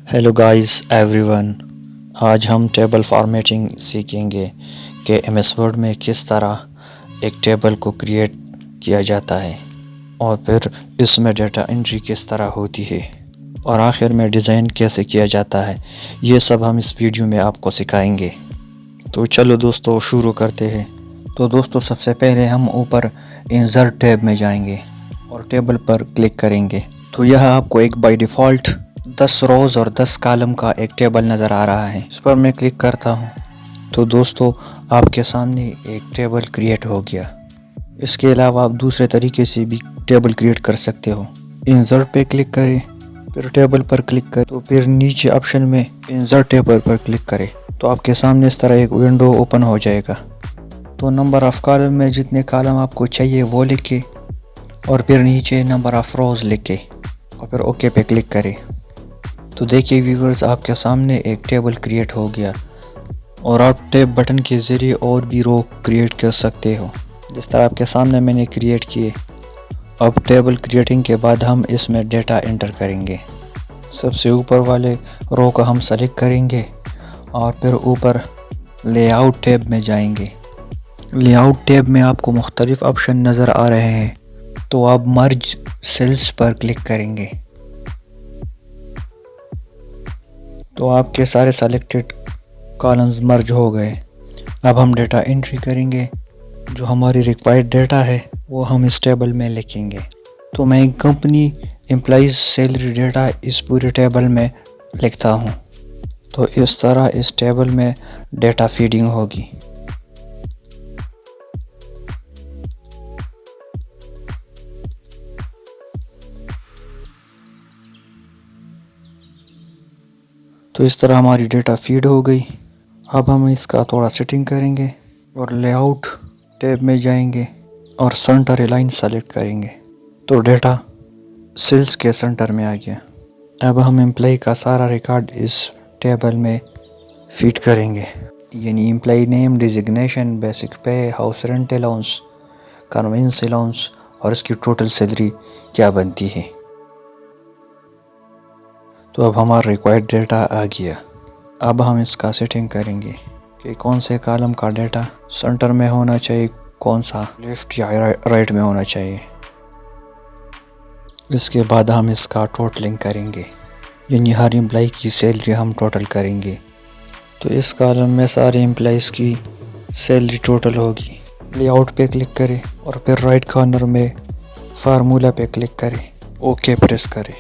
Hello guys every one, آج ہم table formatting سیکھیں گے کہ ایم ایس ورڈ میں کس طرح ایک ٹیبل کو کریٹ کیا جاتا ہے اور پھر اس میں ڈیٹا انٹری کس طرح ہوتی ہے اور آخر میں ڈیزائن کیسے کیا جاتا ہے۔ یہ سب ہم اس ویڈیو میں آپ کو سکھائیں گے۔ تو چلو دوستو شروع کرتے ہیں۔ تو دوستو سب سے پہلے ہم اوپر انسرٹ ٹیب میں جائیں گے اور ٹیبل پر کلک کریں گے۔ تو یہاں آپ کو ایک بائی ڈیفالٹ 10 روز اور 10 کالم کا ایک ٹیبل نظر آ رہا ہے۔ اس پر میں کلک کرتا ہوں تو دوستو آپ کے سامنے ایک ٹیبل کریٹ ہو گیا۔ اس کے علاوہ آپ دوسرے طریقے سے بھی ٹیبل کریٹ کر سکتے ہو۔ انسرٹ پہ کلک کریں، پھر ٹیبل پر کلک کریں، تو پھر نیچے آپشن میں انسرٹ ٹیبل پر کلک کریں تو آپ کے سامنے اس طرح ایک ونڈو اوپن ہو جائے گا۔ تو نمبر آف کالم میں جتنے کالم آپ کو چاہیے وہ لکھیں اور پھر نیچے نمبر آف روز لکھیں اور پھر اوکے پہ کلک کریں۔ تو دیکھیے ویورز، آپ کے سامنے ایک ٹیبل کریٹ ہو گیا اور آپ ٹیب بٹن کے ذریعے اور بھی رو کریٹ کر سکتے ہو جس طرح آپ کے سامنے میں نے کریٹ کیے۔ اب ٹیبل کریٹنگ کے بعد ہم اس میں ڈیٹا انٹر کریں گے۔ سب سے اوپر والے رو کو ہم سلیکٹ کریں گے اور پھر اوپر لے آؤٹ ٹیب میں جائیں گے۔ لے آؤٹ ٹیب میں آپ کو مختلف آپشن نظر آ رہے ہیں، تو آپ مرج سیلز پر کلک کریں گے تو آپ کے سارے سلیکٹڈ کالمز مرج ہو گئے۔ اب ہم ڈیٹا انٹری کریں گے، جو ہماری ریکوائرڈ ڈیٹا ہے وہ ہم اس ٹیبل میں لکھیں گے۔ تو میں کمپنی امپلائیز سیلری ڈیٹا اس پورے ٹیبل میں لکھتا ہوں۔ تو اس طرح اس ٹیبل میں ڈیٹا فیڈنگ ہوگی۔ تو اس طرح ہماری ڈیٹا فیڈ ہو گئی۔ اب ہم اس کا تھوڑا سیٹنگ کریں گے اور لے آؤٹ ٹیب میں جائیں گے اور سینٹر الائن سیلیکٹ کریں گے تو ڈیٹا سیلز کے سینٹر میں آ گیا۔ اب ہم امپلائی کا سارا ریکارڈ اس ٹیبل میں فیڈ کریں گے، یعنی employee name, designation, basic pay, house rent allowance, conveyance allowance اور اس کی ٹوٹل سیلری کیا بنتی ہے۔ تو اب ہمارا ریکوائرڈ ڈیٹا آ گیا۔ اب ہم اس کا سیٹنگ کریں گے کہ کون سے کالم کا ڈیٹا سینٹر میں ہونا چاہیے، کون سا لیفٹ یا رائٹ میں ہونا چاہیے۔ اس کے بعد ہم اس کا ٹوٹلنگ کریں گے، یعنی ہر امپلائی کی سیلری ہم ٹوٹل کریں گے۔ تو اس کالم میں سارے امپلائیز کی سیلری ٹوٹل ہوگی۔ لے آؤٹ پہ کلک کریں اور پھر رائٹ کارنر میں فارمولا پہ کلک کریں، اوکے پریس کریں۔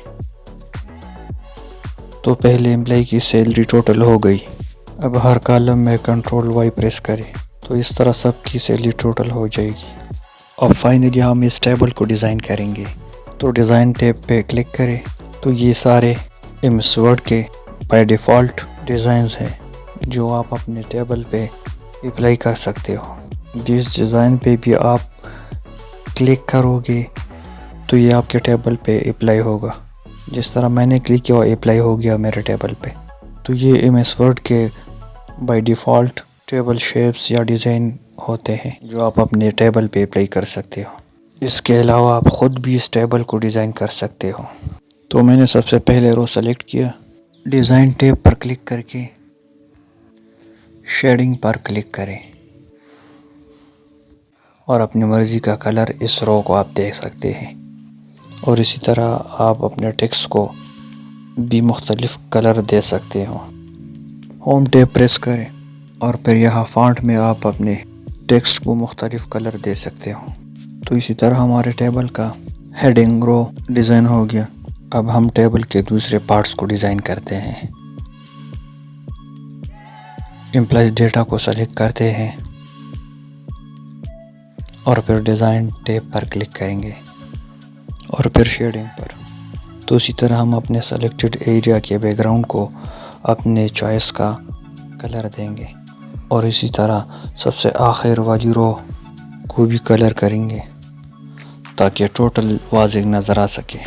تو پہلے امپلائی کی سیلری ٹوٹل ہو گئی۔ اب ہر کالم میں کنٹرول وائی پریس کریں تو اس طرح سب کی سیلری ٹوٹل ہو جائے گی۔ اب فائنلی ہم اس ٹیبل کو ڈیزائن کریں گے۔ تو ڈیزائن ٹیب پہ کلک کریں تو یہ سارے ایم ایس ورڈ کے بائی ڈیفالٹ ڈیزائنز ہیں جو آپ اپنے ٹیبل پہ اپلائی کر سکتے ہو۔ جس ڈیزائن پہ بھی آپ کلک کرو گے تو یہ آپ کے ٹیبل پہ اپلائی ہوگا۔ جس طرح میں نے کلک کیا وہ اپلائی ہو گیا میرے ٹیبل پہ۔ تو یہ ایم ایس ورڈ کے بائی ڈیفالٹ ٹیبل شیپس یا ڈیزائن ہوتے ہیں جو آپ اپنے ٹیبل پہ اپلائی کر سکتے ہو۔ اس کے علاوہ آپ خود بھی اس ٹیبل کو ڈیزائن کر سکتے ہو۔ تو میں نے سب سے پہلے رو سلیکٹ کیا، ڈیزائن ٹیب پر کلک کر کے شیڈنگ پر کلک کریں اور اپنی مرضی کا کلر اس رو کو آپ دے سکتے ہیں، اور اسی طرح آپ اپنے ٹیکسٹ کو بھی مختلف کلر دے سکتے ہو۔ ہوم ٹیب پریس کریں اور پھر یہاں فونٹ میں آپ اپنے ٹیکسٹ کو مختلف کلر دے سکتے ہو۔ تو اسی طرح ہمارے ٹیبل کا ہیڈنگ رو ڈیزائن ہو گیا۔ اب ہم ٹیبل کے دوسرے پارٹس کو ڈیزائن کرتے ہیں۔ امپلائیز ڈیٹا کو سلیکٹ کرتے ہیں اور پھر ڈیزائن ٹیب پر کلک کریں گے اور پھر شیڈنگ پر۔ تو اسی طرح ہم اپنے سلیکٹڈ ایریا کے بیک گراؤنڈ کو اپنے چوائس کا کلر دیں گے، اور اسی طرح سب سے آخر والی رو کو بھی کلر کریں گے تاکہ ٹوٹل واضح نظر آ سکے۔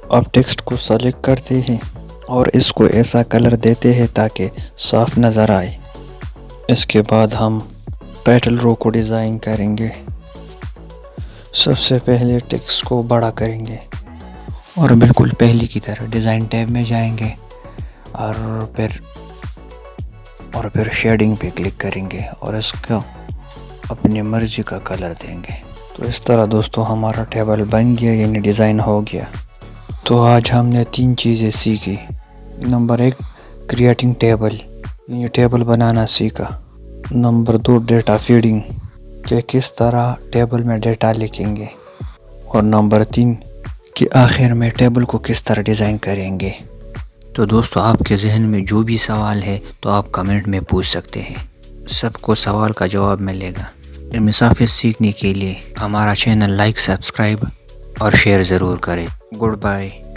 اب ٹیکسٹ کو سلیکٹ کرتے ہیں اور اس کو ایسا کلر دیتے ہیں تاکہ صاف نظر آئے۔ اس کے بعد ہم ٹائٹل رو کو ڈیزائن کریں گے۔ سب سے پہلے ٹیکسٹ کو بڑا کریں گے اور بالکل پہلی کی طرح ڈیزائن ٹیب میں جائیں گے اور پھر شیڈنگ پہ کلک کریں گے اور اس کو اپنی مرضی کا کلر دیں گے۔ تو اس طرح دوستو ہمارا ٹیبل بن گیا، یعنی ڈیزائن ہو گیا۔ تو آج ہم نے 3 چیزیں سیکھی۔ نمبر 1 کریٹنگ ٹیبل، یعنی ٹیبل بنانا سیکھا۔ نمبر 2 ڈیٹا فیڈنگ، کہ کس طرح ٹیبل میں ڈیٹا لکھیں گے۔ اور نمبر 3 کہ آخر میں ٹیبل کو کس طرح ڈیزائن کریں گے۔ تو دوستو آپ کے ذہن میں جو بھی سوال ہے تو آپ کمنٹ میں پوچھ سکتے ہیں، سب کو سوال کا جواب ملے گا۔ MS آفس سیکھنے کے لیے ہمارا چینل لائک، سبسکرائب اور شیئر ضرور کریں۔ Good bye.